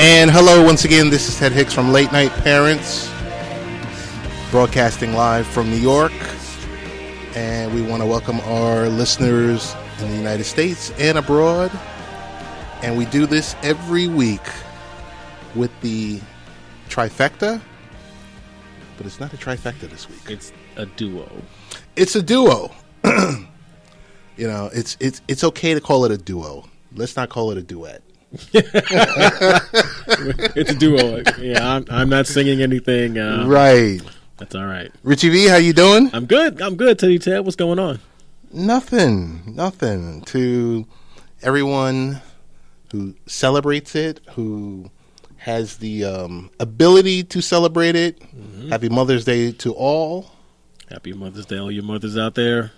And hello once again, this is Ted Hicks from Late Night Parents, broadcasting live from New York. And we want to welcome our listeners in the United States and abroad. And we do this every week with the trifecta, but it's not a trifecta this week. It's a duo. It's a duo. You know, it's okay to call it a duo. Let's not call it a duet. It's a duo. Yeah, I'm not singing anything. Right. That's all right. Richie V, how you doing? I'm good. Tell you, Ted, what's going on? Nothing. To everyone who celebrates it, who has the ability to celebrate it. Mm-hmm. Happy Mother's Day to all. Happy Mother's Day, all your mothers out there,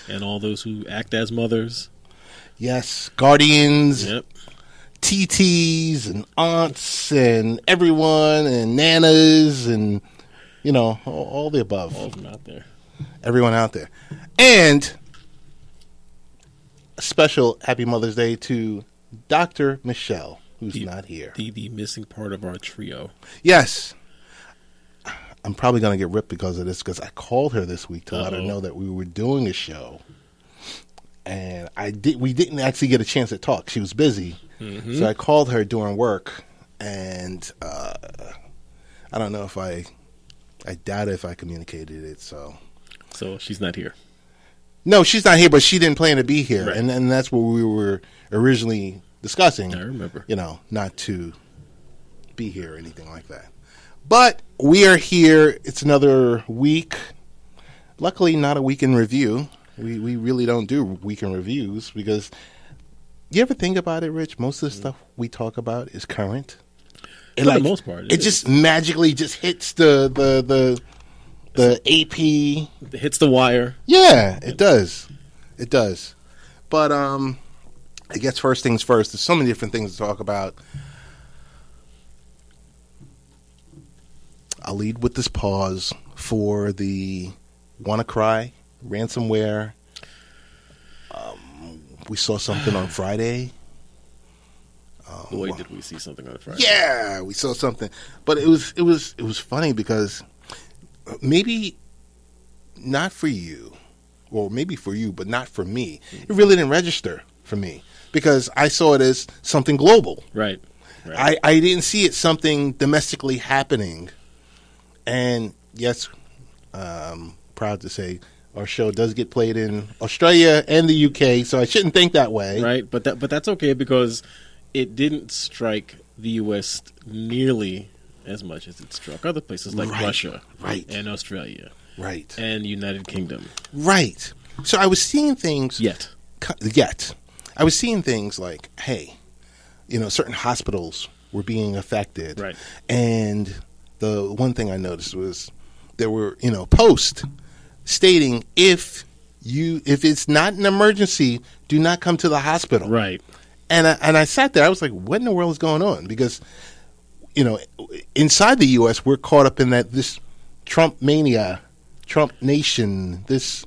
and all those who act as mothers. Yes, guardians. Yep. TTs and aunts and everyone and nanas and, you know, all the above. All of them out there. Everyone out there. And a special Happy Mother's Day to Dr. Michele, who's not here. The missing part of our trio. Yes. I'm probably going to get ripped because of this, because I called her this week to let her know that we were doing a show. And we didn't actually get a chance to talk. She was busy. Mm-hmm. So I called her during work, and I don't know if I doubt if I communicated it. So she's not here. No, she's not here, but she didn't plan to be here. Right. And that's what we were originally discussing. I remember. You know, not to be here or anything like that. But we are here. It's another week. Luckily, not a week in review. We really don't do weekend reviews because you ever think about it, Rich? Most of the stuff we talk about is current. For the most part, it just magically just hits the AP. It hits the wire. Yeah, it does. It does. But I guess first things first. There's so many different things to talk about. I'll lead with this pause for the WannaCry ransomware. We saw something on Friday. Boy, did we see something on Friday! Yeah, we saw something, but it was funny because maybe not for you, or maybe for you, but not for me. It really didn't register for me because I saw it as something global. Right. I didn't see it something domestically happening, and yes, proud to say our show does get played in Australia and the UK, so I shouldn't think that way. Right, but that's okay because it didn't strike the U.S. nearly as much as it struck other places like Russia, and Australia, and United Kingdom, So I was seeing things. Yet, I was seeing things like, hey, you know, certain hospitals were being affected, and the one thing I noticed was there were, you know, posts stating if it's not an emergency, do not come to the hospital. Right. And I sat there. I was like, what in the world is going on? Because, you know, inside the U.S., we're caught up in this Trump mania, Trump nation, this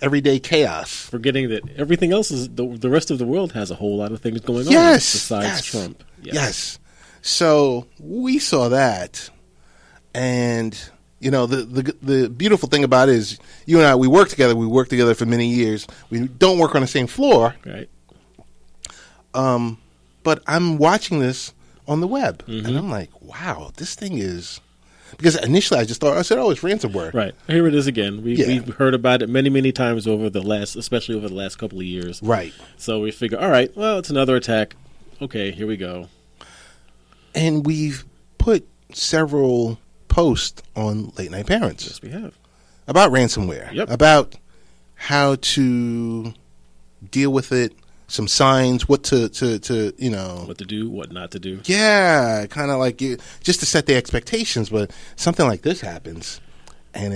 everyday chaos. Forgetting that everything else is the rest of the world has a whole lot of things going on besides Trump. Yes. So we saw that, and you know, the beautiful thing about it is you and I, we work together. We worked together for many years. We don't work on the same floor. Right. But I'm watching this on the web, and I'm like, wow, this thing is... Because initially I just thought, it's ransomware. Right. Here it is again. We've heard about it many, many times especially over the last couple of years. Right. So we figure, all right, well, it's another attack. Okay, here we go. And we've put several posts on Late Night Parents. Yes, we have. About ransomware. Yep. About how to deal with it, some signs, what to you know. What to do, what not to do. Yeah, kind of like just to set the expectations. But something like this happens, and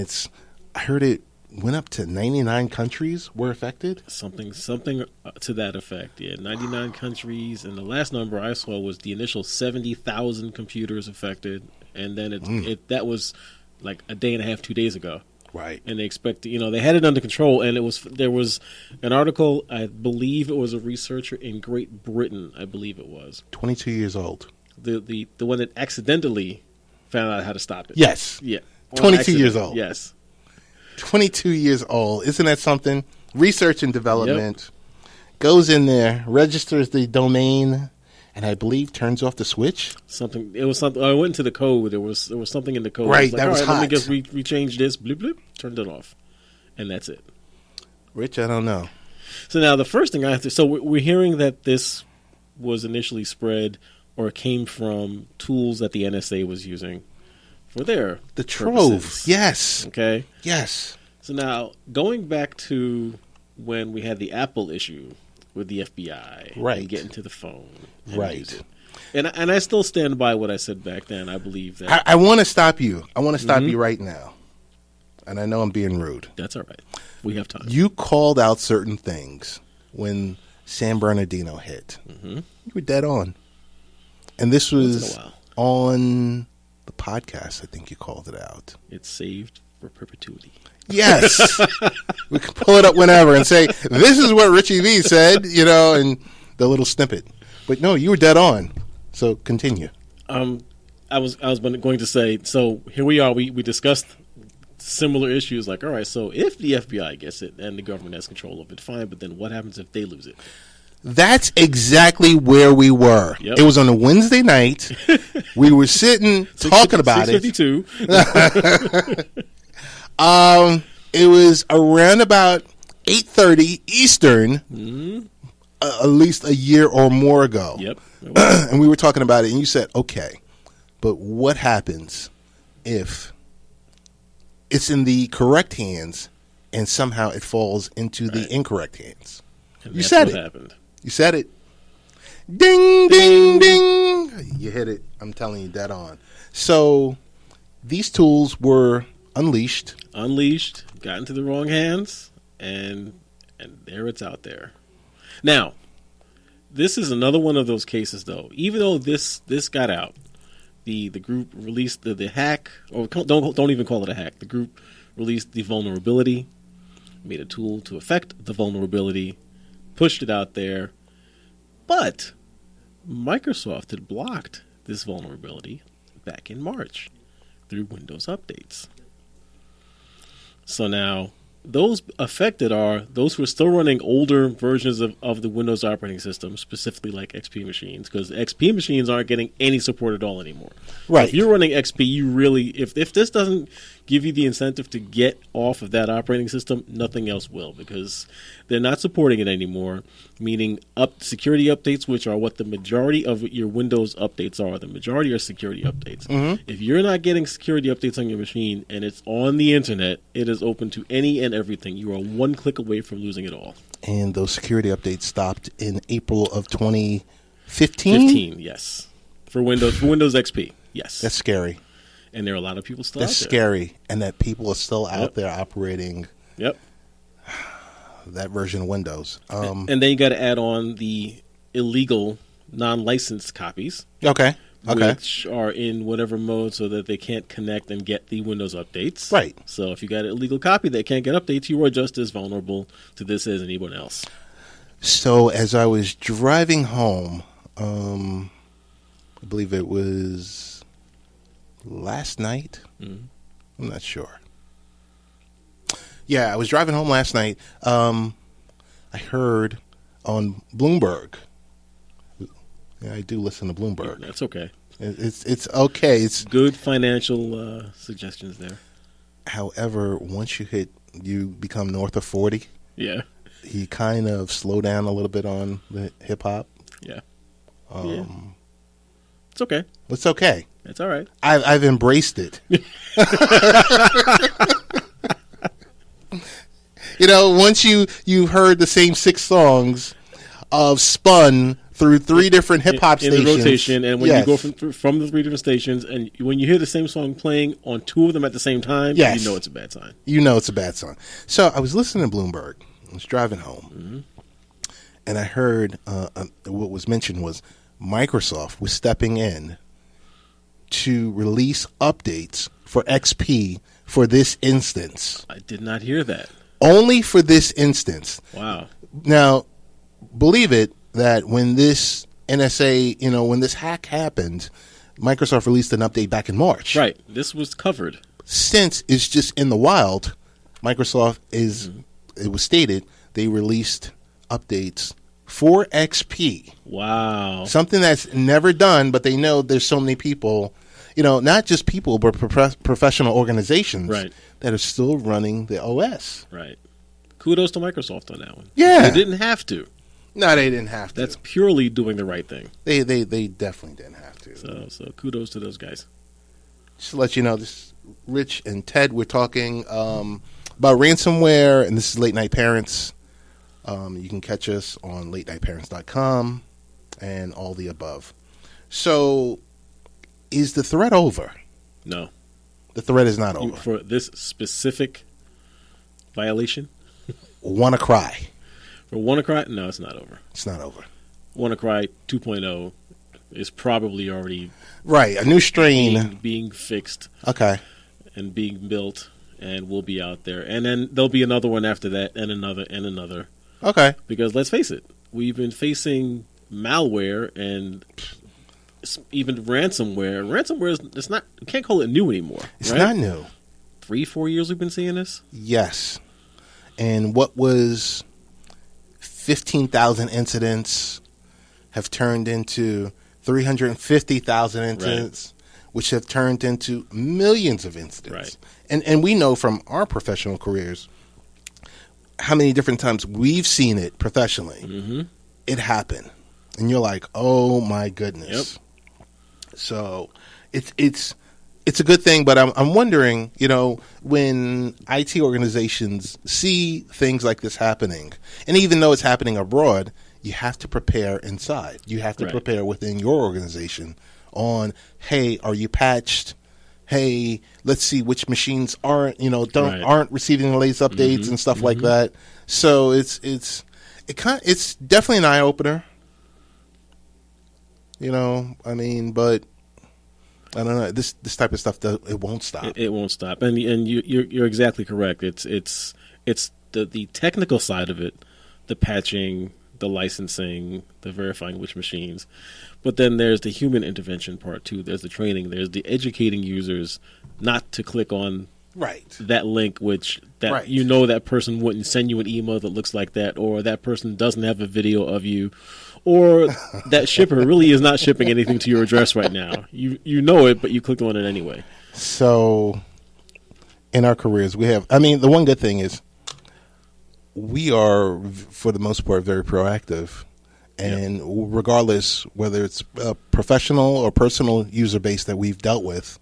I heard it went up to 99 countries were affected. Something to that effect, yeah. 99 countries, and the last number I saw was the initial 70,000 computers affected, and then that was like a day and a half, 2 days ago. Right. And they expect, they had it under control, and there was an article, I believe it was a researcher in Great Britain, I believe it was. 22 years old. the one that accidentally found out how to stop it. Yes. Yeah. 22 years old. Yes. 22 years old. Isn't that something? Research and development. Goes in there, registers the domain, and I believe turns off the switch. It was something. I went into the code. There was something in the code. Right, Like, that was hot. Let me just rechange this. Bloop bloop. Turned it off, and that's it. Rich, I don't know. So now the first thing I have to. So we're hearing that this was initially spread or came from tools that the NSA was using for their The Trove. purposes. Yes. Okay. Yes. So now going back to when we had the Apple issue with the FBI, Right. and get into the phone, and Right. use it. And I still stand by what I said back then. I believe that I want to stop you. I want to stop you right now. And I know I'm being rude. that's all right. We have time. You called out certain things when San Bernardino hit. You were dead on. And this Once was in a while. on the podcast. I think you called it out. It's saved for perpetuity. Yes. We can pull it up whenever and say, this is what Richie V said, and the little snippet. But no, you were dead on. So continue. I was going to say. So here we are. We discussed similar issues. Like, all right. So if the FBI gets it and the government has control of it, fine. But then what happens if they lose it? That's exactly where we were. Yep. It was on a Wednesday night. We were sitting talking about it. 6:52. It was around about 8:30 Eastern, at least a year or more ago. Yep. And we were talking about it, and you said, okay, but what happens if it's in the correct hands and somehow it falls into the incorrect hands? And You that's said what it. happened. You said it. Ding, ding, ding. You hit it. I'm telling you, dead on. So these tools were unleashed. Got into the wrong hands, and there it's out there. Now, this is another one of those cases, though. Even though this got out, the group released the hack, or don't even call it a hack. The group released the vulnerability, made a tool to affect the vulnerability, pushed it out there, but Microsoft had blocked this vulnerability back in March through Windows updates. So now, those affected are those who are still running older versions of the Windows operating system, specifically like XP machines, because XP machines aren't getting any support at all anymore. Right. So if you're running XP, you really, if this doesn't give you the incentive to get off of that operating system, nothing else will, because they're not supporting it anymore, meaning security updates, which are what the majority of your Windows updates are. The majority are security updates. If you're not getting security updates on your machine and it's on the internet, it is open to any and everything. You are one click away from losing it all. And those security updates stopped in April of 2015? 15, yes. For Windows XP, yes. That's scary. And there are a lot of people still That's out there. scary. And that people are still out there operating Yep. that version of Windows. And then you got to add on the illegal, non-licensed copies, Okay. which are in whatever mode so that they can't connect and get the Windows updates. Right. So if you got an illegal copy that can't get updates, you are just as vulnerable to this as anyone else. So as I was driving home, I believe it was last night. I'm not sure. Yeah, I was driving home last night. I heard on Bloomberg. Yeah, I do listen to Bloomberg. That's okay. It's okay. It's Good financial suggestions there. however, once you become north of 40, Yeah. you kind of slow down a little bit on the hip hop. Yeah. Yeah. It's okay. It's okay. It's all right. I've embraced it. Once you've heard the same 6 songs of spun through 3 different hip hop stations in the rotation, and when yes. you go from the 3 different stations, and when you hear the same song playing on 2 of them at the same time, yes. you know it's a bad sign. You know it's a bad song. So I was listening to Bloomberg. I was driving home, and I heard what was mentioned was Microsoft was stepping in to release updates for XP for this instance. I did not hear that. Only for this instance. Wow. Now, believe it that when this NSA, when this hack happened, Microsoft released an update back in March. Right. This was covered. Since it's just in the wild, Microsoft it was stated they released updates for XP. Wow. Something that's never done, but they know there's so many people, not just people, but professional organizations that are still running the OS. Right. Kudos to Microsoft on that one. Yeah. They didn't have to. No, they didn't have to. That's purely doing the right thing. They definitely didn't have to. So kudos to those guys. Just to let you know, this is Rich and Ted. We're talking about ransomware, and this is Late Night Parents. You can catch us on latenightparents.com and all the above. So, is the threat over? No. The threat is not over. For this specific violation? WannaCry. For WannaCry? No, it's not over. It's not over. WannaCry 2.0 is probably already right. A new strain being fixed. Okay. And being built, and will be out there. And then there'll be another one after that, and another, and another. Okay. Because let's face it, we've been facing malware and even ransomware. Ransomware it's not. You can't call it new anymore. It's not new. 3-4 years we've been seeing this. Yes. And what was 15,000 incidents have turned into 350,000 incidents, which have turned into millions of incidents. Right. And we know from our professional careers how many different times we've seen it professionally. It happen. And you're like, oh my goodness. Yep. So it's a good thing, but I'm wondering, when IT organizations see things like this happening, and even though it's happening abroad, you have to prepare inside. You have to prepare within your organization on, hey, are you patched? Hey, let's see which machines aren't receiving the latest updates and stuff like that. So it's definitely an eye opener. But I don't know. This type of stuff, it won't stop. It won't stop, and you're exactly correct. It's the technical side of it, the patching, the licensing, the verifying which machines, but then there's the human intervention part too. There's the training. There's the educating users not to click on that link, that person wouldn't send you an email that looks like that, or that person doesn't have a video of you. Or that shipper really is not shipping anything to your address right now. You know it, but you clicked on it anyway. So, in our careers, the one good thing is we are, for the most part, very proactive. And regardless whether it's a professional or personal user base that we've dealt with,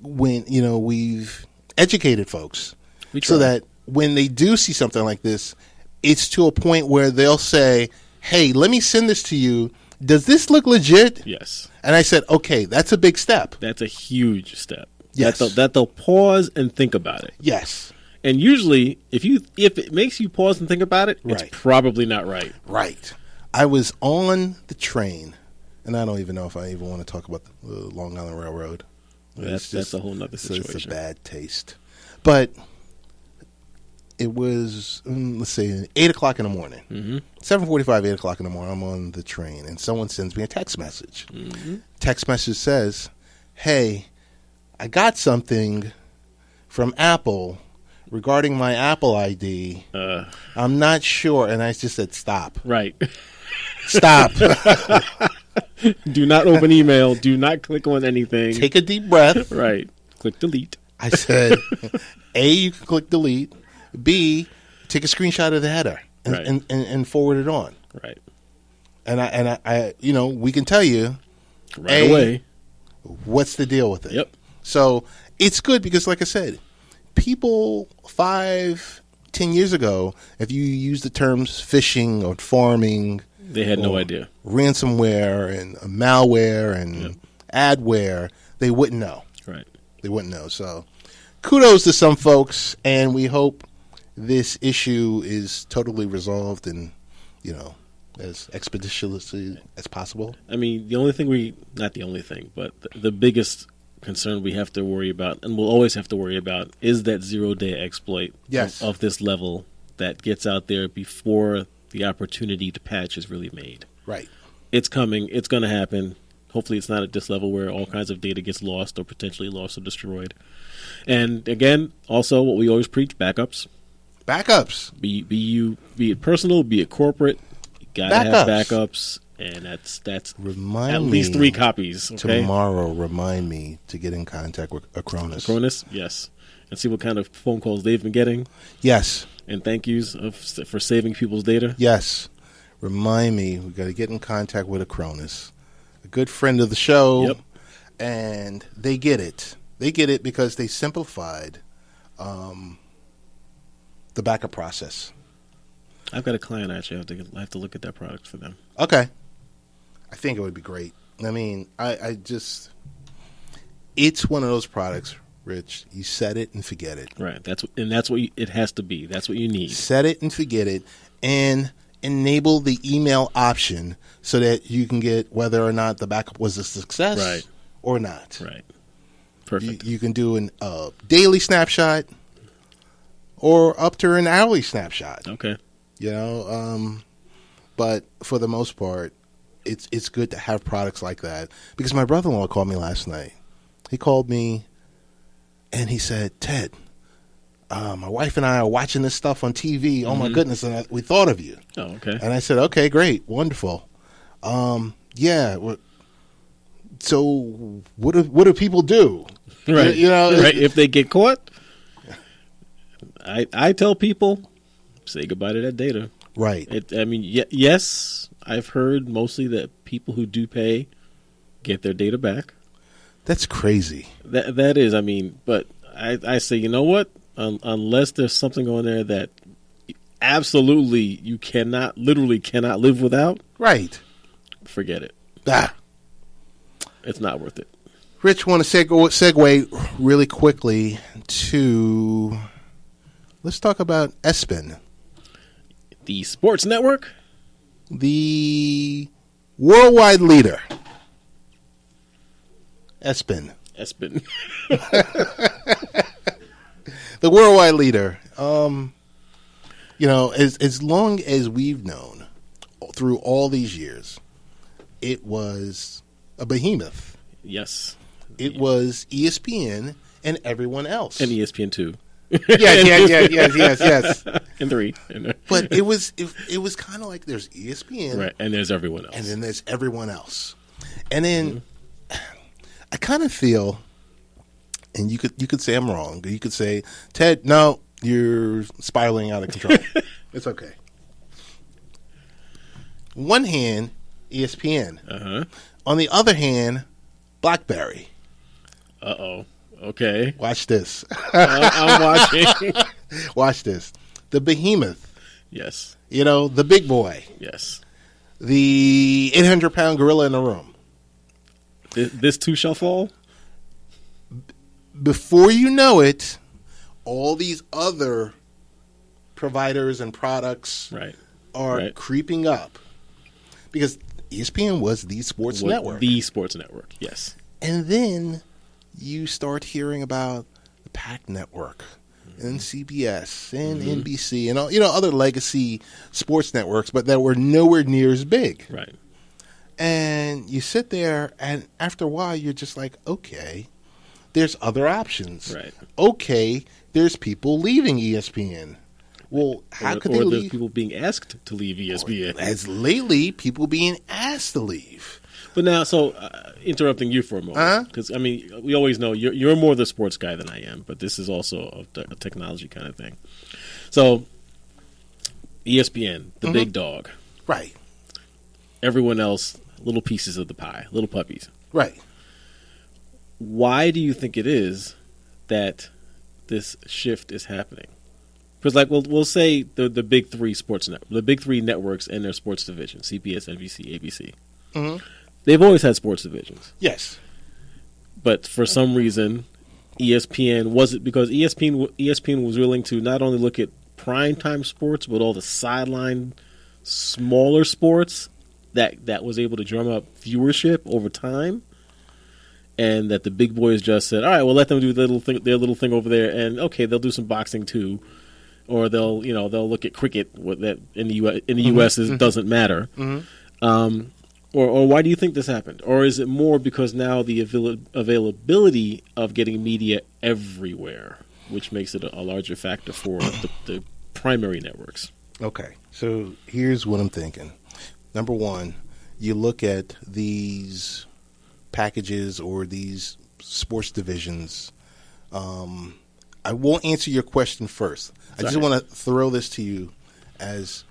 when we've educated folks so that when they do see something like this, it's to a point where they'll say, hey, let me send this to you. Does this look legit? Yes. And I said, okay, that's a big step. That's a huge step. Yes. That they'll pause and think about it. Yes. And usually, if it makes you pause and think about it, it's probably not right. Right. I was on the train, and I don't even know if I even want to talk about the Long Island Railroad. That's a whole nother situation. It's a bad taste. But it was, let's say, 8 o'clock in the morning. 7:45, 8 o'clock in the morning, I'm on the train, and someone sends me a text message. Text message says, hey, I got something from Apple regarding my Apple ID. I'm not sure. And I just said, stop. Right. Stop. Do not open email. Do not click on anything. Take a deep breath. Right. Click delete. I said, A, you can click delete. B, take a screenshot of the header and forward it on. Right. And I we can tell you right away what's the deal with it. Yep. So it's good because, like I said, people 5-10 years ago, if you use the terms phishing or farming, they had no idea. Ransomware and malware and adware, they wouldn't know. Right. They wouldn't know. So kudos to some folks, and we hope this issue is totally resolved and, as expeditiously as possible. I mean, not the only thing, but the biggest concern we have to worry about, and we'll always have to worry about, is that zero-day exploit of this level that gets out there before the opportunity to patch is really made. Right. It's coming. It's going to happen. Hopefully it's not at this level where all kinds of data gets lost or potentially lost or destroyed. And again, also what we always preach, backups. Backups. Be it personal, be it corporate, you gotta have backups, and that's remind at least 3 copies. Okay? Tomorrow, remind me to get in contact with Acronis. Acronis, yes, and see what kind of phone calls they've been getting. Yes, and thank yous for saving people's data. Yes, remind me. We got to get in contact with Acronis, a good friend of the show. Yep, and they get it. They get it because they simplified the backup process. I've got a client actually. I have to look at that product for them. Okay. I think it would be great. I mean, I just, it's one of those products, Rich. You set it and forget it. Right. That's what it has to be. That's what you need. Set it and forget it, and enable the email option so that you can get whether or not the backup was a success, right, or not. Right. Perfect. You can do a daily snapshot or up to an hourly snapshot. Okay. You know, but for the most part, it's good to have products like that. Because my brother-in-law called me last night. He called me and he said, Ted, my wife and I are watching this stuff on TV. Oh, my goodness, and we thought of you. Oh, okay. And I said, okay, great, wonderful. Yeah, so what do people do? Right. You know, right. If they get caught, I tell people, say goodbye to that data. Right. Yes, I've heard mostly that people who do pay get their data back. That's crazy. That is, but I say, you know what? Unless there's something on there that absolutely you literally cannot live without. Right. Forget it. It's not worth it. Rich, want to segue really quickly to, let's talk about ESPN. The sports network? The worldwide leader. ESPN. The worldwide leader. You know, as long as we've known, through all these years, it was a behemoth. Yes. It was ESPN and everyone else. And ESPN 2. Yes. And 3. But it was kind of like there's ESPN. Right, and there's everyone else. And then there's everyone else. And then I kind of feel, and you could say I'm wrong. You could say, Ted, no, you're spiraling out of control. It's okay. One hand, ESPN. Uh-huh. On the other hand, BlackBerry. Uh-oh. Okay. Watch this. I'm watching. Watch this. The behemoth. Yes. You know, the big boy. Yes. The 800-pound gorilla in the room. This too shall fall? Before you know it, all these other providers and products are creeping up. Because ESPN was the sports network. The sports network, yes. And then you start hearing about the PAC network and CBS and NBC and all, other legacy sports networks, but that were nowhere near as big. Right. And you sit there, and after a while, you're just like, okay, there's other options. Right. Okay, there's people leaving ESPN. Well, how could they leave? Or there's people being asked to leave ESPN. As lately, people being asked to leave. But now, interrupting you for a moment, because we always know you're more the sports guy than I am, but this is also a technology kind of thing. So, ESPN, the big dog, right? Everyone else, little pieces of the pie, little puppies, right? Why do you think it is that this shift is happening? Because, we'll say the big three the big three networks and their sports division, CBS, NBC, ABC. Mm-hmm. They've always had sports divisions. Yes. But for some reason, ESPN because ESPN was willing to not only look at primetime sports, but all the sideline, smaller sports that was able to drum up viewership over time. And that the big boys just said, all right, well, let them do their little thing over there. And, okay, they'll do some boxing, too. Or they'll look at cricket that in the U.S. It doesn't matter. Mm-hmm. Or why do you think this happened? Or is it more because now the availability of getting media everywhere, which makes it a larger factor for the primary networks? Okay, so here's what I'm thinking. Number one, you look at these packages or these sports divisions. I won't answer your question first. I just want to throw this to you as,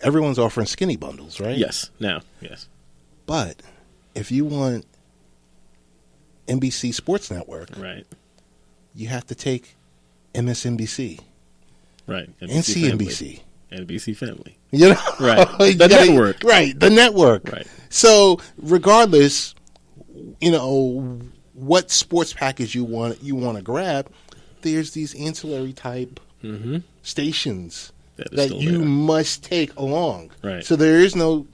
everyone's offering skinny bundles, right? Yes, now, yes. But if you want NBC Sports Network, right, you have to take MSNBC, right, and CNBC, NBC Family, right, the network, right, the network, right. So regardless, what sports package you want to grab, there's these ancillary type stations that you must take along. Right. So there is no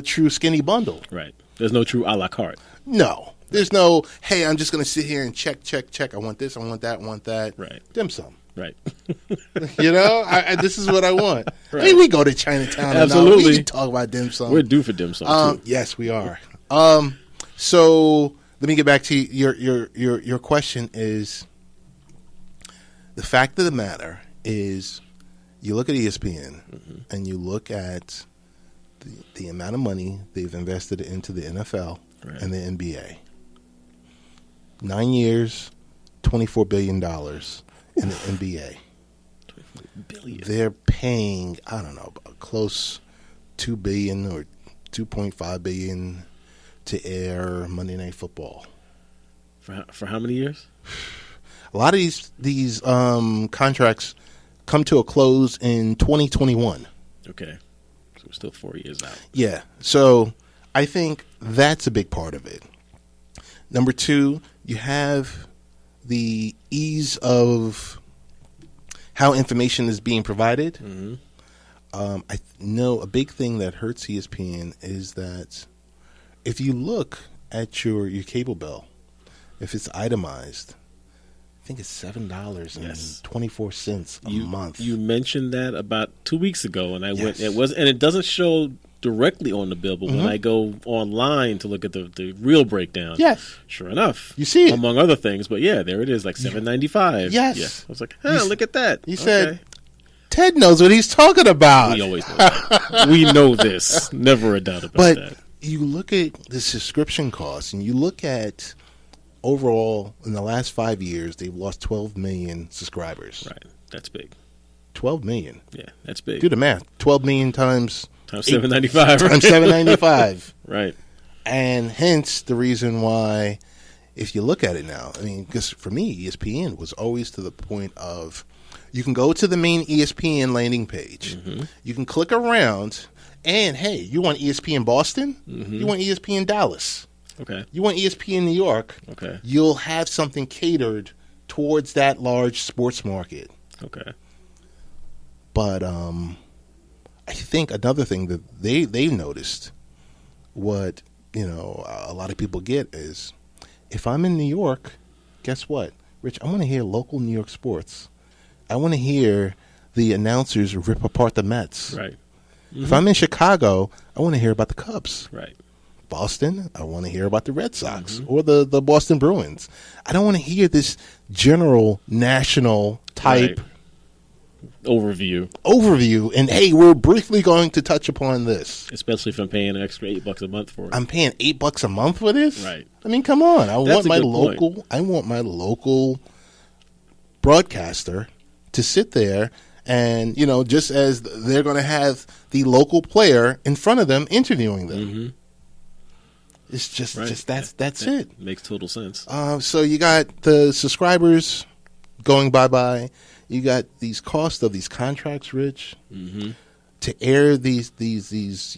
true skinny bundle. Right. There's no true a la carte. No. There's no, hey, I'm just going to sit here and check. I want this, I want that, I want that. Right. Dim sum. Right. This is what I want. Right. I mean, we go to Chinatown. Absolutely. We can talk about dim sum. We're due for dim sum, too. Yes, we are. So let me get back to your question is, the fact of the matter is, you look at ESPN and you look at the amount of money they've invested into the NFL and the NBA. 9 years, $24 billion in the NBA. Billion. They're paying, I don't know, close $2 billion or $2.5 billion to air Monday Night Football. For how many years? A lot of these contracts come to a close in 2021. Okay. So we're still 4 years out. Yeah. So I think that's a big part of it. Number two, you have the ease of how information is being provided. I know a big thing that hurts ESPN is that if you look at your cable bill, if it's itemized, I think it's $7.24 a month. You mentioned that about 2 weeks ago, and I went. And it doesn't show directly on the bill, but when I go online to look at the real breakdown, sure enough, you see it, among other things. But yeah, there it is, like $7.95. Yes, yeah. I was like, look at that. You said Ted knows what he's talking about. We always know that. We know this. Never a doubt about that. But you look at the subscription costs, and you look at overall in the last 5 years, they've lost 12 million subscribers. Right, that's big. 12 million. Yeah, that's big. Do the math. 12 million times $7.95. Times $7.95. Right. And hence the reason why, if you look at it now, I mean, because for me, ESPN was always to the point of, you can go to the main ESPN landing page. You can click around, and hey, you want ESPN Boston? You want ESPN Dallas? Okay. You want ESPN New York? Okay. You'll have something catered towards that large sports market. Okay. But I think another thing that they noticed, what a lot of people get is, if I'm in New York, guess what, Rich? I want to hear local New York sports. I want to hear the announcers rip apart the Mets. Right. If I'm in Chicago, I want to hear about the Cubs. Right. Boston, I want to hear about the Red Sox or the Boston Bruins. I don't want to hear this general national type overview. And hey, we're briefly going to touch upon this. Especially if I'm paying an extra $8 a month for it. I'm paying $8 a month for this. Right. I mean, come on. I want my local broadcaster to sit there and, just as they're going to have the local player in front of them interviewing them. It's just that's it. Makes total sense. So you got the subscribers going bye-bye. You got these costs of these contracts, Rich, to air these these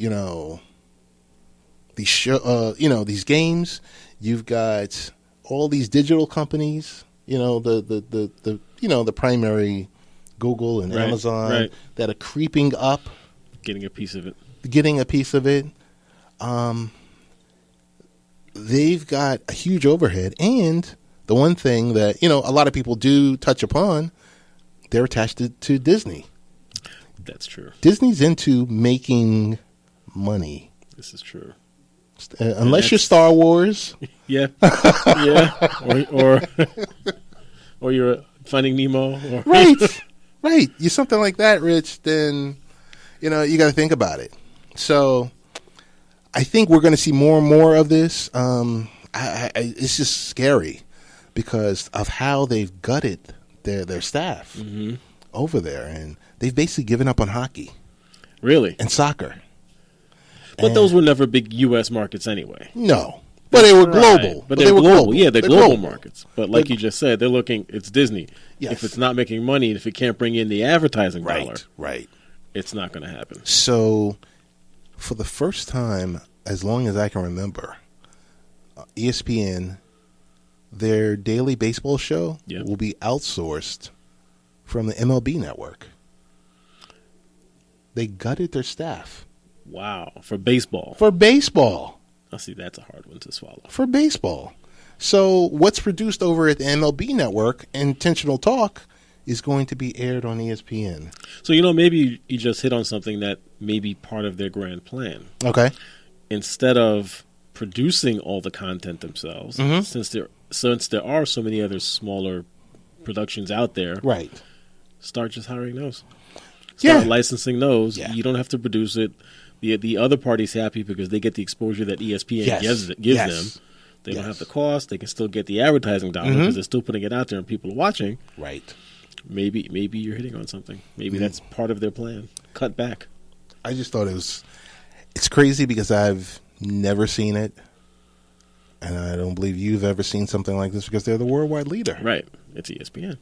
games. You've got all these digital companies, the primary Google and Amazon that are creeping up, getting a piece of it. They've got a huge overhead, and the one thing that a lot of people do touch upon, they're attached to Disney. That's true. Disney's into making money. This is true. Unless you're Star Wars. Yeah. Yeah. Or you're Finding Nemo. Or Right. Right. You're something like that, Rich, then, you got to think about it. So I think we're going to see more and more of this. It's just scary because of how they've gutted their staff over there. And they've basically given up on hockey. Really? And soccer. But those were never big U.S. markets anyway. No. But they were global. Right. But they were global. Yeah, they're global markets. But like you just said, they're looking, it's Disney. Yes. If it's not making money, if it can't bring in the advertising dollar, right, it's not going to happen. So for the first time, as long as I can remember, ESPN, their daily baseball show will be outsourced from the MLB network. They gutted their staff. Wow. For baseball. For baseball. I see, that's a hard one to swallow. For baseball. So what's produced over at the MLB network, Intentional Talk, is going to be aired on ESPN. So, maybe you just hit on something that may be part of their grand plan. Okay. Instead of producing all the content themselves, since there are so many other smaller productions out there, right? Start just hiring those. Start licensing those. Yeah. You don't have to produce it. The other party's happy because they get the exposure that ESPN gives them. They don't have the cost. They can still get the advertising dollar because they're still putting it out there and people are watching. Right. Maybe you're hitting on something. Maybe that's part of their plan. Cut back. I just thought it's crazy because I've never seen it. And I don't believe you've ever seen something like this because they're the worldwide leader. Right. It's ESPN.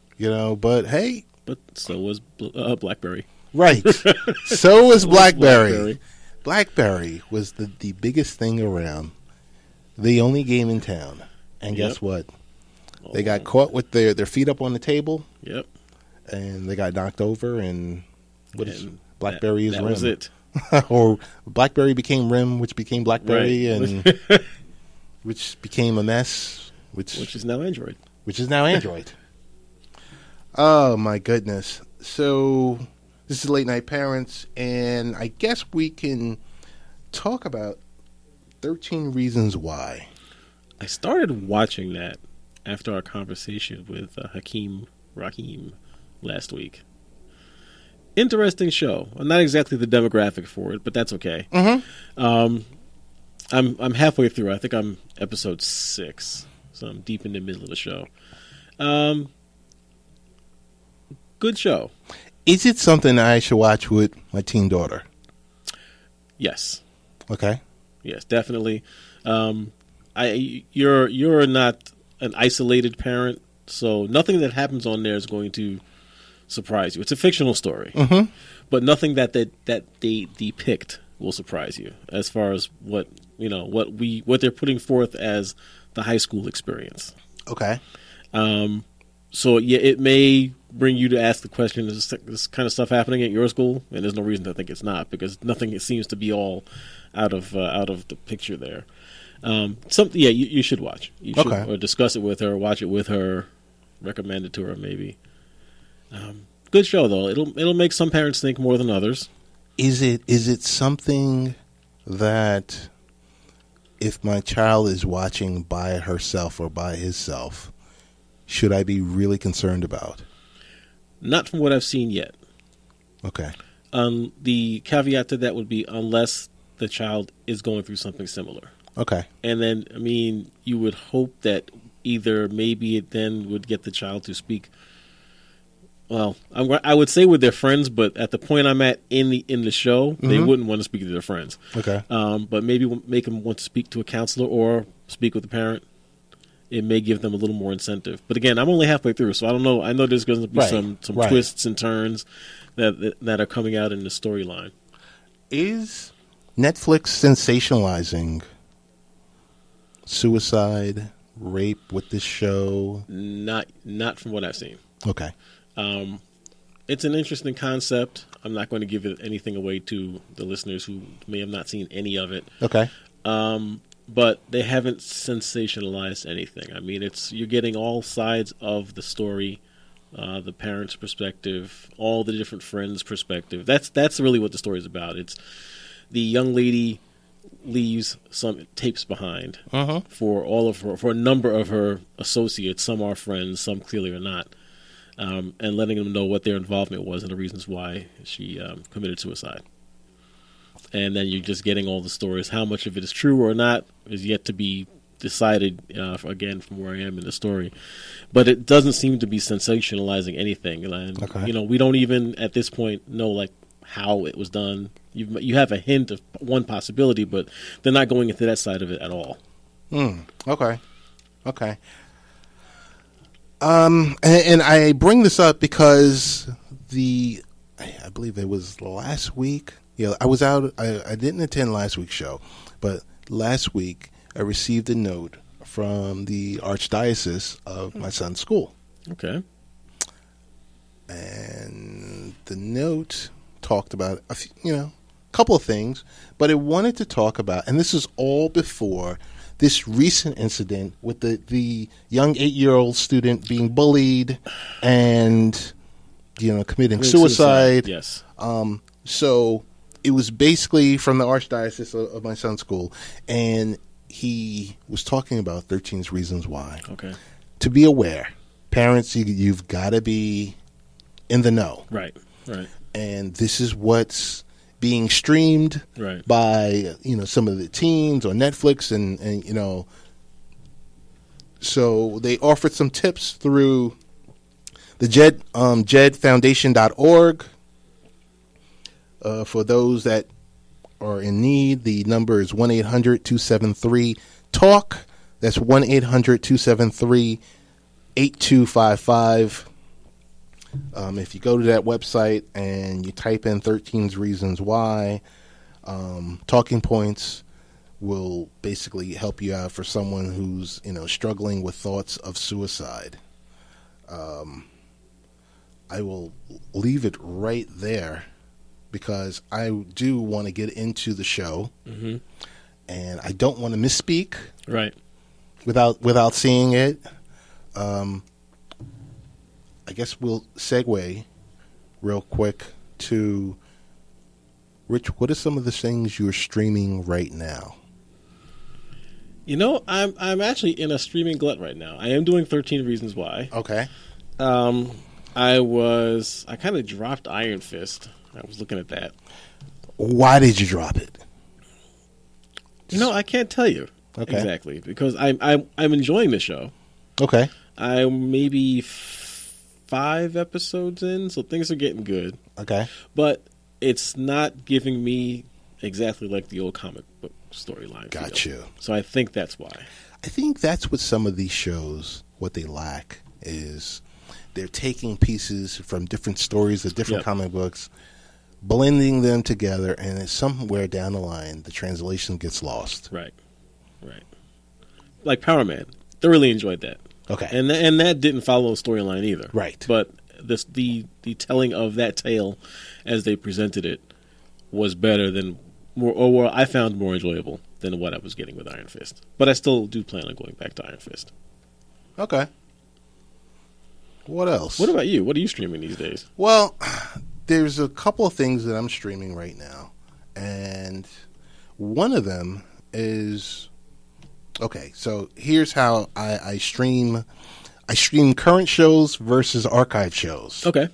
But hey. But so was BlackBerry. Right. So was BlackBerry. BlackBerry was the biggest thing around. The only game in town. And guess what? They got caught with their feet up on the table. Yep. And they got knocked over. And BlackBerry is RIM. That was it. Or BlackBerry became RIM, which became BlackBerry, and which became a mess. Which is now Android. Oh, my goodness. So this is Late Night Parents, and I guess we can talk about 13 Reasons Why. I started watching that after our conversation with Hakeem Rahim last week. Interesting show. Not exactly the demographic for it, but that's okay. I'm halfway through. I think I'm episode 6, so I'm deep in the middle of the show. Good show. Is it something I should watch with my teen daughter? Yes. Okay. Yes, definitely. You're not an isolated parent, so nothing that happens on there is going to surprise you. It's a fictional story, but nothing that they depict will surprise you as far as what they're putting forth as the high school experience. Okay. So it may bring you to ask the question: is this kind of stuff happening at your school? And there's no reason to think it's not, because nothing seems to be all out of the picture there. You should watch. You should, or discuss it with her, watch it with her, recommend it to her maybe. Good show though. It'll make some parents think more than others. Is it something that if my child is watching by herself or by himself, should I be really concerned about? Not from what I've seen yet. Okay. The caveat to that would be unless the child is going through something similar. Okay. And then, you would hope that either maybe it then would get the child to speak. Well, I would say with their friends, but at the point I'm at in the show, they wouldn't want to speak to their friends. Okay. But maybe make them want to speak to a counselor or speak with a parent. It may give them a little more incentive. But again, I'm only halfway through, so I don't know. I know there's going to be some twists and turns that are coming out in the storyline. Is Netflix sensationalizing suicide, rape with this show? Not from what I've seen. Okay. It's an interesting concept. I'm not going to give anything away to the listeners who may have not seen any of it. Okay. But they haven't sensationalized anything. You're getting all sides of the story, the parents' perspective, all the different friends' perspective. That's really what the story is about. It's the young lady leaves some tapes behind for a number of her associates. Some are friends, some clearly are not, and letting them know what their involvement was and the reasons why she committed suicide. And then you're just getting all the stories. How much of it is true or not is yet to be decided, again, from where I am in the story. But it doesn't seem to be sensationalizing anything. And, we don't even, at this point, know, like, how it was done. You have a hint of one possibility, but they're not going into that side of it at all. Okay. And I bring this up because I believe it was last week. I was out. I didn't attend last week's show, but last week I received a note from the Archdiocese of my son's school. Okay. And the note talked about a couple of things, but it wanted to talk about, and this is all before this recent incident with the young 8-year-old student being bullied and committing suicide. Yes. So it was basically from the Archdiocese of my son's school, and he was talking about 13 Reasons Why. Okay. To be aware, parents, you've got to be in the know. Right. And this is what's being streamed by some of the teens on Netflix, and so they offered some tips through the jedfoundation.org. For those that are in need, the number is 1-800-273-TALK. That's 1-800-273-8255. If you go to that website and you type in 13 Reasons Why, talking points will basically help you out for someone who's struggling with thoughts of suicide. I will leave it right there, because I do want to get into the show, and I don't want to misspeak without seeing it. I guess we'll segue real quick to Rich. What are some of the things you're streaming right now? I'm actually in a streaming glut right now. I am doing 13 Reasons Why. Okay. I kind of dropped Iron Fist. I was looking at that. Why did you drop it? I can't tell you exactly, because I'm enjoying the show. Okay. I'm maybe 5 episodes in, so things are getting good. Okay. But it's not giving me exactly like the old comic book storyline. Got you. So I think that's why. I think that's what some of these shows, what they lack is they're taking pieces from different stories of different comic books, blending them together, and somewhere down the line, the translation gets lost. Right. Like Power Man. Thoroughly enjoyed that. Okay. And that didn't follow a storyline either. Right. But the telling of that tale as they presented it was better or I found more enjoyable than what I was getting with Iron Fist. But I still do plan on going back to Iron Fist. Okay. What else? What about you? What are you streaming these days? Well, there's a couple of things that I'm streaming right now. And one of them is... Okay, so here's how I stream. I stream current shows versus archive shows. Okay.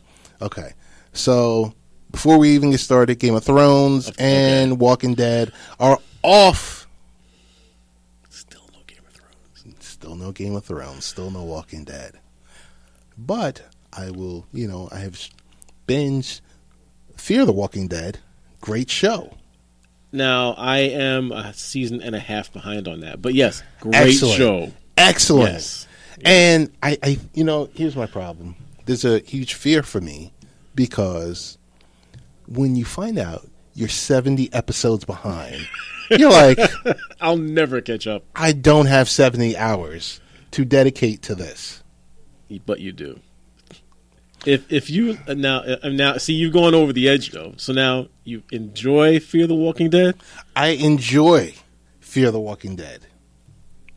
So before we even get started, Game of Thrones and Walking Dead are off. Still no Game of Thrones. Still no Game of Thrones. Still no Walking Dead. But I will, I have binged Fear the Walking Dead. Great show. Now, I am a season and a half behind on that. But yes, great show. Excellent. Yes. And I here's my problem. There's a huge fear for me because when you find out you're 70 episodes behind, you're like, I'll never catch up. I don't have 70 hours to dedicate to this. But you do. If you now see, you've gone over the edge though. So now you enjoy Fear the Walking Dead. I enjoy Fear the Walking Dead.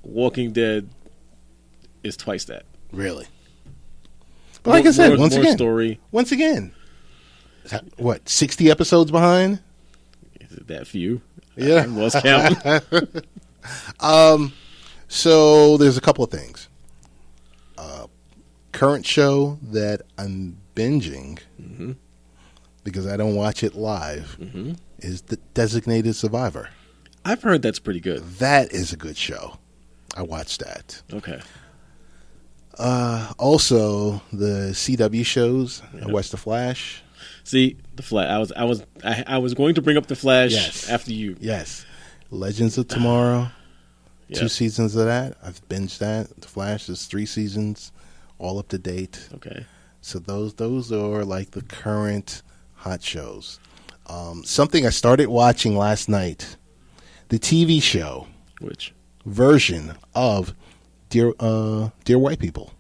Walking Dead is twice that. Really? But like I said, more story. Once again, what, 60 episodes behind? Is it that few? Yeah. I lost count. So there's a couple of things. Current show that I'm binging because I don't watch it live is The Designated Survivor. I've heard that's pretty good. That is a good show. I watched that. Okay. Also, the CW shows. I watched The Flash. See, The Flash. I was going to bring up The Flash after you. Yes. Legends of Tomorrow. Yep. 2 seasons of that. I've binged that. The Flash is 3 seasons, all up to date. Okay. So those are like the current hot shows. Something I started watching last night, the TV show Which? version of Dear White People.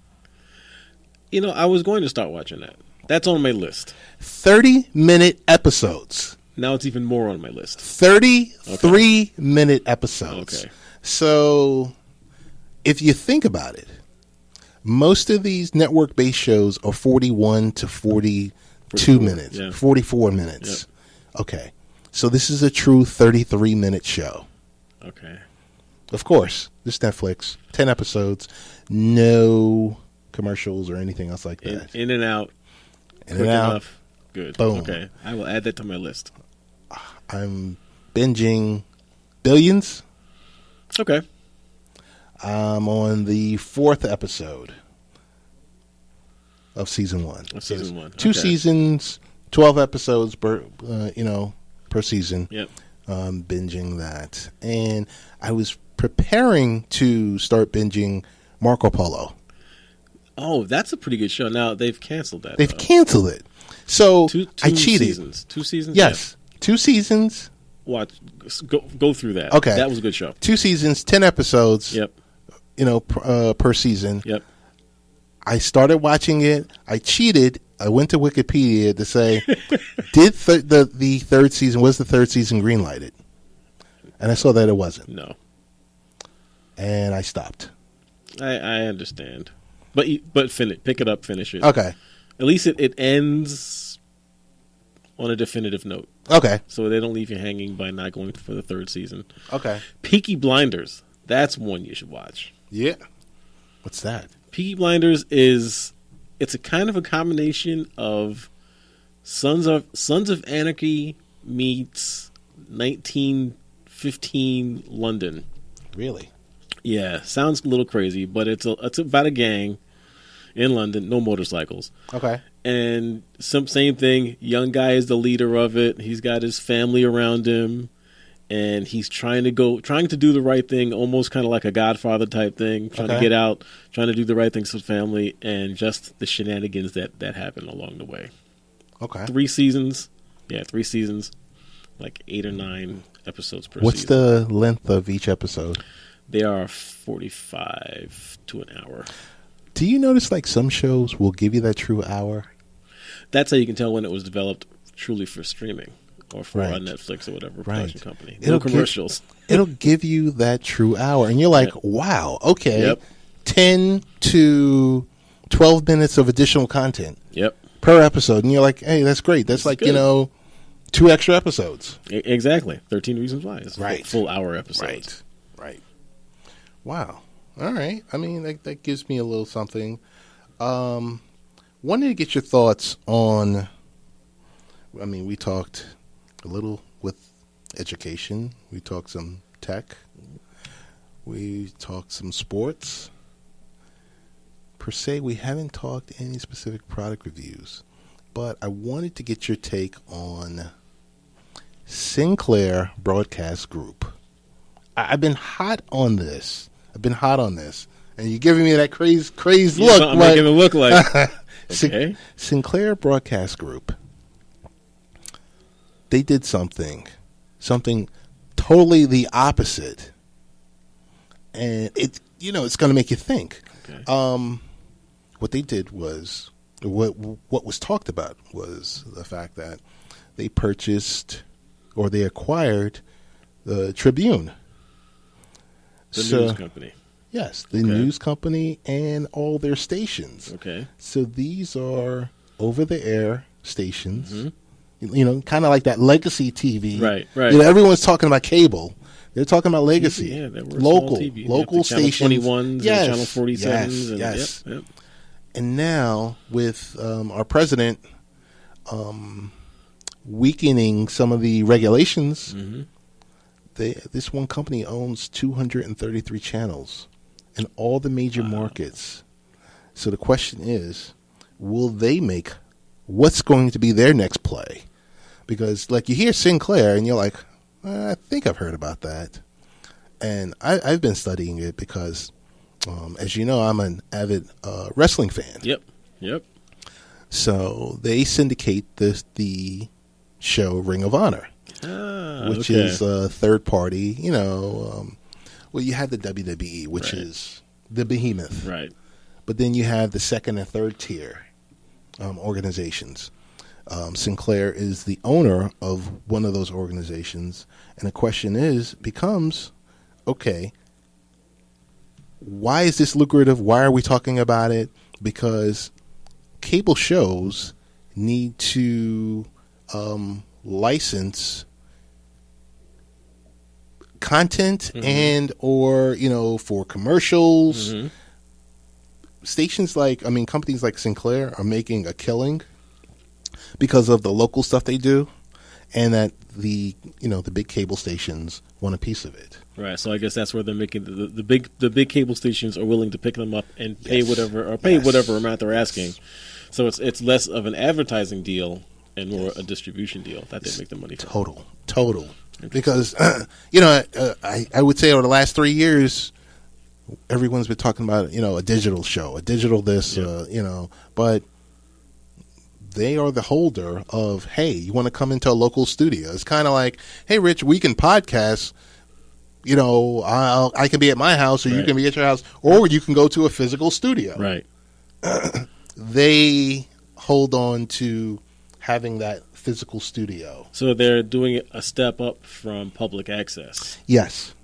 You know, I was going to start watching that. That's on my list. 30-minute episodes. Now it's even more on my list. 33-minute episodes. Okay. So if you think about it, most of these network-based shows are 41 to 42 minutes, 44 minutes. Yep. Okay. So this is a true 33-minute show. Okay. Of course, this Netflix, 10 episodes, no commercials or anything else like that. In and out. In Quick and out. enough. Good. Boom. Okay. I will add that to my list. I'm binging Billions. Okay. I'm on the 4th episode of season 1. Of season 1. 2 Okay. seasons, 12 episodes per season. Yep. Binging that. And I was preparing to start binging Marco Polo. Oh, that's a pretty good show. Now, they've canceled that. They've canceled it. So Two I cheated. Seasons. 2 seasons? Yes. 2 seasons. Watch. Go through that. Okay. That was a good show. 2 seasons, 10 episodes. Yep. Per season. Yep. I started watching it. I cheated. I went to Wikipedia to say, did the third season, was the third season greenlighted? And I saw that it wasn't. No. And I stopped. I understand. But pick it up, finish it. Okay. At least it ends on a definitive note. Okay. So they don't leave you hanging by not going for the 3rd season. Okay. Peaky Blinders. That's one you should watch. Yeah. What's that? Peaky Blinders it's a kind of a combination of Sons of Anarchy meets 1915 London. Really? Yeah, sounds a little crazy, but it's about a gang in London, no motorcycles. Okay. And same thing, young guy is the leader of it. He's got his family around him, and he's trying to do the right thing, almost kind of like a Godfather type thing, trying to get out, trying to do the right things for the family, and just the shenanigans that happen along the way. Okay. 3 seasons. Yeah, 3 seasons, like 8 or 9 episodes per What's season. the length of each episode? They are 45 to an hour. Do you notice like some shows will give you that true hour? That's how you can tell when it was developed truly for streaming or for Right. Netflix or whatever Right. production company. No It'll commercials. It'll give you that true hour. And you're like, wow, okay. Yep. 10 to 12 minutes of additional content Yep. per episode. And you're like, hey, that's great. That's like, good. 2 extra episodes. Exactly. 13 Reasons Why. It's Right. full hour episodes. Right. Wow. All right. I mean, that gives me a little something. Wanted to get your thoughts on, I mean, we talked a little with education. We talked some tech. We talked some sports. Per se, we haven't talked any specific product reviews. But I wanted to get your take on Sinclair Broadcast Group. I've been hot on this. And you're giving me that crazed look. I'm making it look like. Okay. Sinclair Broadcast Group. They did something totally the opposite. And it's going to make you think. Okay. What they did was, what was talked about was the fact that they purchased or they acquired the Tribune. The news company. Yes, the news company and all their stations. Okay. So these are over-the-air stations kind of like that legacy TV. Right. Everyone's talking about cable. They're talking about legacy. Yeah, there were local TV. Local stations. Channel 21s and Channel 47s. Yes. Yep. And now with our president weakening some of the regulations, this one company owns 233 channels in all the major markets. So the question is, will they make what's going to be their next play? Because like you hear Sinclair and you're like, I think I've heard about that. And I've been studying it because, as you know, I'm an avid wrestling fan. Yep. So they syndicate the show Ring of Honor, which is a third party. Well, you have the WWE, which is the behemoth. Right. But then you have the second and third tier organizations. Sinclair is the owner of one of those organizations. And the question becomes, okay, why is this lucrative? Why are we talking about it? Because cable shows need to license content and or for commercials. Stations companies like Sinclair are making a killing because of the local stuff they do, and that the big cable stations want a piece of it. Right. So I guess that's where they're making the big cable stations are willing to pick them up and pay whatever amount they're asking. So it's less of an advertising deal and more a distribution deal that they make the money from. Total. Because I would say over the last 3 years, everyone's been talking about a digital show, a digital this, but they are the holder of, hey, you want to come into a local studio? It's kind of like, hey, Rich, we can podcast. I can be at my house, or you can be at your house, or you can go to a physical studio. Right. They hold on to having that physical studio. So they're doing a step up from public access. Yes.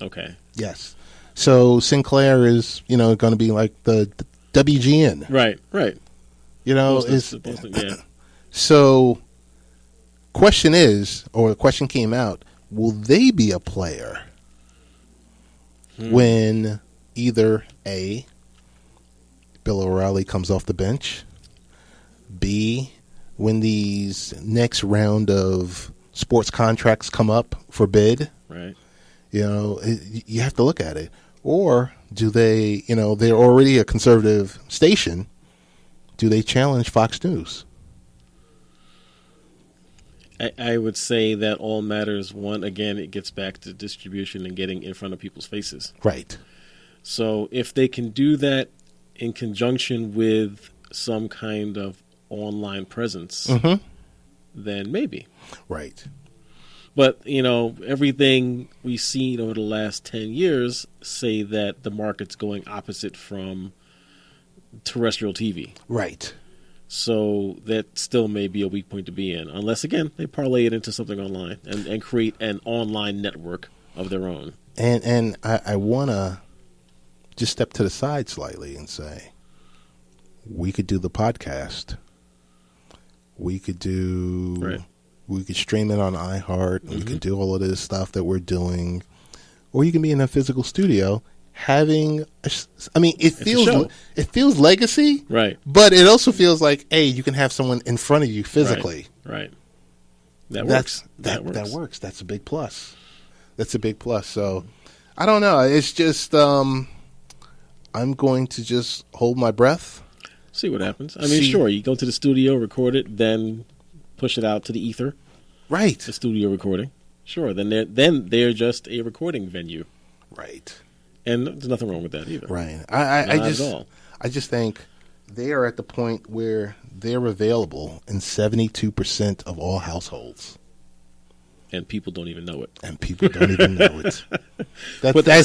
Okay. Yes. So Sinclair is, going to be like the WGN. Right. So the question came out, will they be a player when either A, Bill O'Reilly comes off the bench, B, when these next round of sports contracts come up for bid? Right. You have to look at it. Or do they, they're already a conservative station, do they challenge Fox News? I would say that all matters. One, again, it gets back to distribution and getting in front of people's faces. Right. So if they can do that in conjunction with some kind of online presence, then maybe. Right. But, everything we've seen over the last 10 years say that the market's going opposite from terrestrial TV. Right. So that still may be a weak point to be in, unless, again, they parlay it into something online and create an online network of their own. And I want to just step to the side slightly and say, we could do the podcast. We could do... Right. We could stream it on iHeart. We could do all of this stuff that we're doing. Or you can be in a physical studio having... it feels legacy. Right. But it also feels like, hey, you can have someone in front of you physically. Right. That works. That works. That's a big plus. So, I don't know. It's just... I'm going to just hold my breath. See what happens. Sure, you go to the studio, record it, then push it out to the ether. Right. The studio recording. Sure, then they're just a recording venue. Right. And there's nothing wrong with that either. Right. I just think they are at the point where they're available in 72% of all households. And people don't even know it.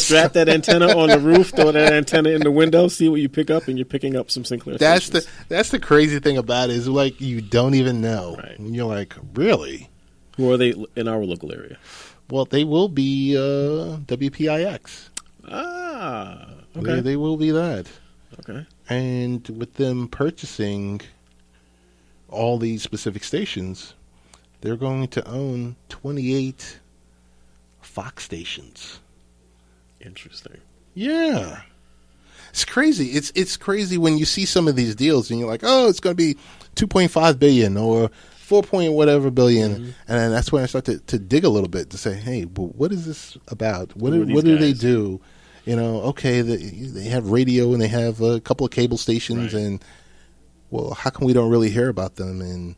Strap that antenna on the roof, throw that antenna in the window, see what you pick up, and you're picking up some Sinclair stations. That's the crazy thing about it, is like you don't even know. Right. And you're like, really? Who are they in our local area? Well, they will be WPIX. Ah, okay. They will be that. Okay. And with them purchasing all these specific stations, they're going to own 28 Fox stations. Interesting. Yeah. It's crazy. It's crazy when you see some of these deals and you're like, oh, it's going to be 2.5 billion or 4 point whatever billion. And then that's when I start to dig a little bit to say, hey, but what is this about? What do they do? You know, okay, they have radio and they have a couple of cable stations, right. and well, how come we don't really hear about them? And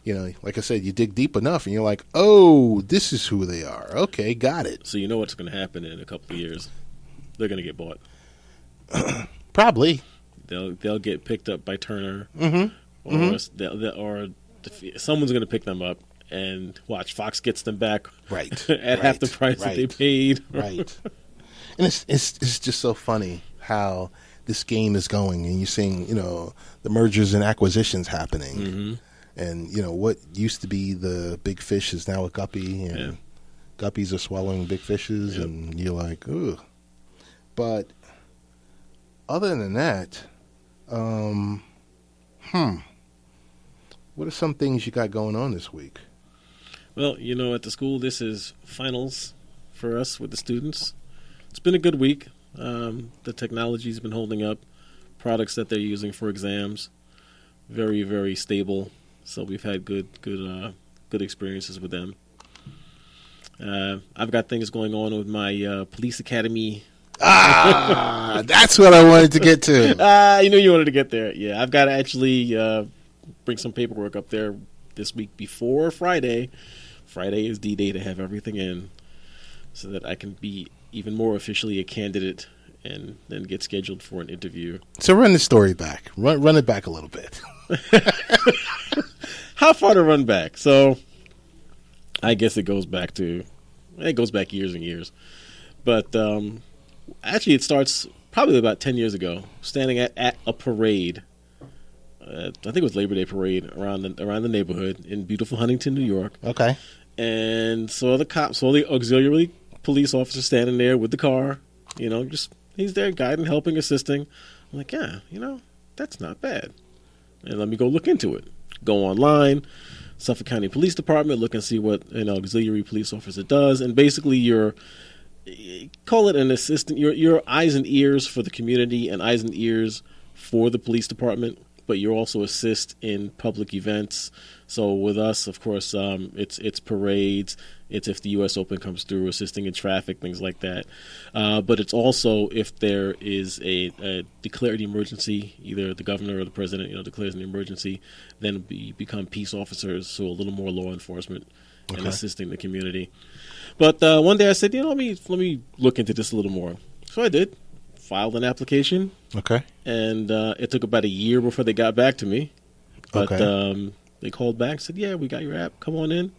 you know, like I said, you dig deep enough and you're like, oh, this is who they are. Okay, got it. So you know what's going to happen in a couple of years? They're going to get bought. Probably. They'll get picked up by Turner, Mm-hmm. or someone's going to pick them up, and watch, Fox gets them back Right. at half the price that they paid. Right. And it's just so funny how this game is going, and you're seeing, you know, the mergers and acquisitions happening. Mm-hmm. And, you know, what used to be the big fish is now a guppy, and guppies are swallowing big fishes, and you're like, ugh. But other than that, what are some things you got going on this week? Well, you know, at the school, this is finals for us with the students. It's been a good week. The technology's been holding up. Products that they're using for exams, very, very stable. So we've had good experiences with them. I've got things going on with my police academy. That's what I wanted to get to. You knew you wanted to get there. Yeah, I've got to actually bring some paperwork up there this week before Friday. Friday is D-Day to have everything in so that I can be even more officially a candidate and then get scheduled for an interview. So run the story back. Run it back a little bit. How far to run back? So I guess it goes back years and years. But actually it starts probably about 10 years ago, standing at a parade. I think it was Labor Day parade around the neighborhood in beautiful Huntington, New York. Okay. And saw the auxiliary police officer standing there with the car, you know, just he's there guiding, helping, assisting. I'm like, yeah, you know, that's not bad. And let me go look into it. Go online, Suffolk County Police Department, look and see what an auxiliary police officer does. And basically call it an assistant. You're eyes and ears for the community and eyes and ears for the police department, but you also assist in public events. So with us, of course, it's parades. It's if the U.S. Open comes through, assisting in traffic, things like that. But it's also if there is a declared emergency, either the governor or the president, you know, declares an emergency, then we become peace officers, so a little more law enforcement and assisting the community. But one day I said, you know, let me look into this a little more. So I did. Filed an application. Okay. And it took about a year before they got back to me. But they called back and said, yeah, we got your app. Come on in.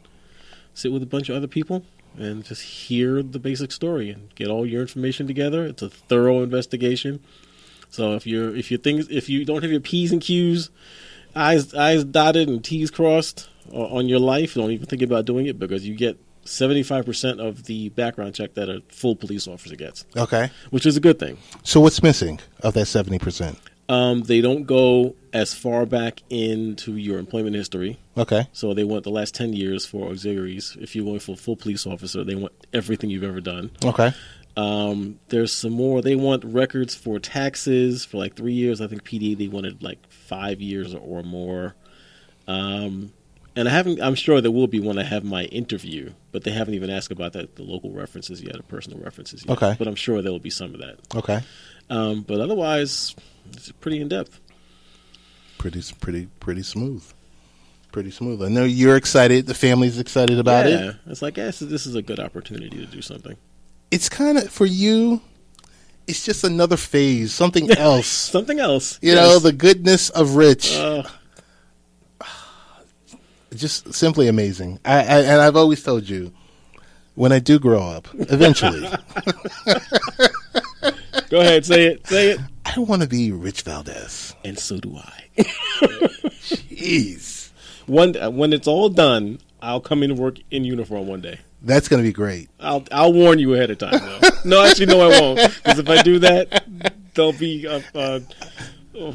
Sit with a bunch of other people and just hear the basic story and get all your information together. It's a thorough investigation. So if you don't have your P's and Q's, I's dotted and T's crossed on your life, don't even think about doing it, because you get 75% of the background check that a full police officer gets. Okay. Which is a good thing. So what's missing of that 70%? They don't go as far back into your employment history. Okay. So they want the last 10 years for auxiliaries. If you're going for a full police officer, they want everything you've ever done. Okay. There's some more. They want records for taxes for like 3 years. I think PD, they wanted like 5 years or more. And I'm sure there will be when I have my interview, but they haven't even asked about that, the local references yet, or personal references yet. Okay. But I'm sure there will be some of that. Okay. But otherwise, it's pretty in-depth. Pretty smooth. Pretty smooth. I know you're excited. The family's excited about it. Yeah. It's like, this is a good opportunity to do something. It's kind of, for you, it's just another phase, something else. Something else. You know, the goodness of Rich. Just simply amazing. And I've always told you, when I do grow up, eventually. Go ahead, say it. I want to be Rich Valdez. And so do I. Jeez. When it's all done, I'll come in and work in uniform one day. That's going to be great. I'll warn you ahead of time, though. No, actually, no, I won't. Because if I do that, there'll be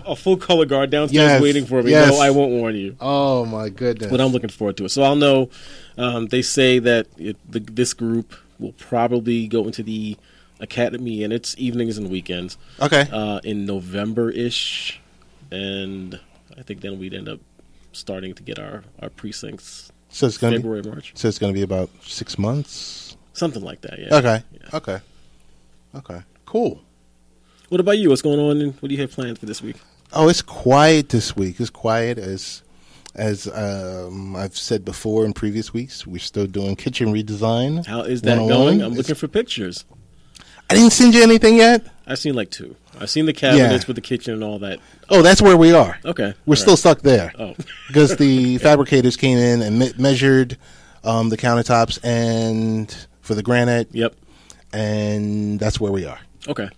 a full color guard downstairs waiting for me. No, I won't warn you. Oh my goodness! But I'm looking forward to it. So I'll know. They say that this group will probably go into the academy in its evenings and weekends. Okay. In November-ish, and I think then we'd end up starting to get our precincts. So it's going to February, March. So it's going to be about 6 months. Something like that. Yeah. Okay. Yeah. Okay. Cool. What about you? What's going on? And what do you have planned for this week? Oh, it's quiet this week. It's quiet as I've said before in previous weeks. We're still doing kitchen redesign. How is that going? I'm looking for pictures. I didn't send you anything yet. I've seen like 2. I've seen the cabinets with the kitchen and all that. Oh, that's where we are. Okay. We're still stuck there. Oh. Because the fabricators came in and measured the countertops and for the granite. Yep. And that's where we are. Okay.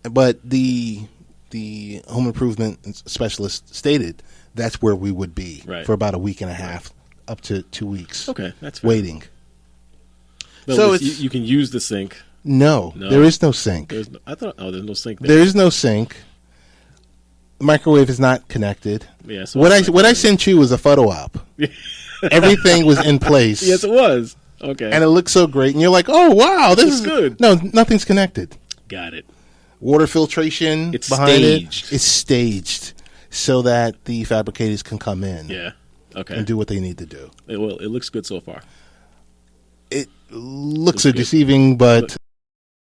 But the home improvement specialist stated that's where we would be for about a week and a half, up to 2 weeks. Okay, that's fair. Waiting. But so you can use the sink. No, there is no sink. There's no sink there. There is no sink. The microwave is not connected. Yeah. So what I sent you was a photo op. Everything was in place. Yes, it was. Okay. And it looked so great. And you're like, oh, wow, this is good. No, nothing's connected. Got it. Water filtration behind it. It's staged so that the fabricators can come in. Yeah. Okay. And do what they need to do. It looks good so far. It looks deceiving, but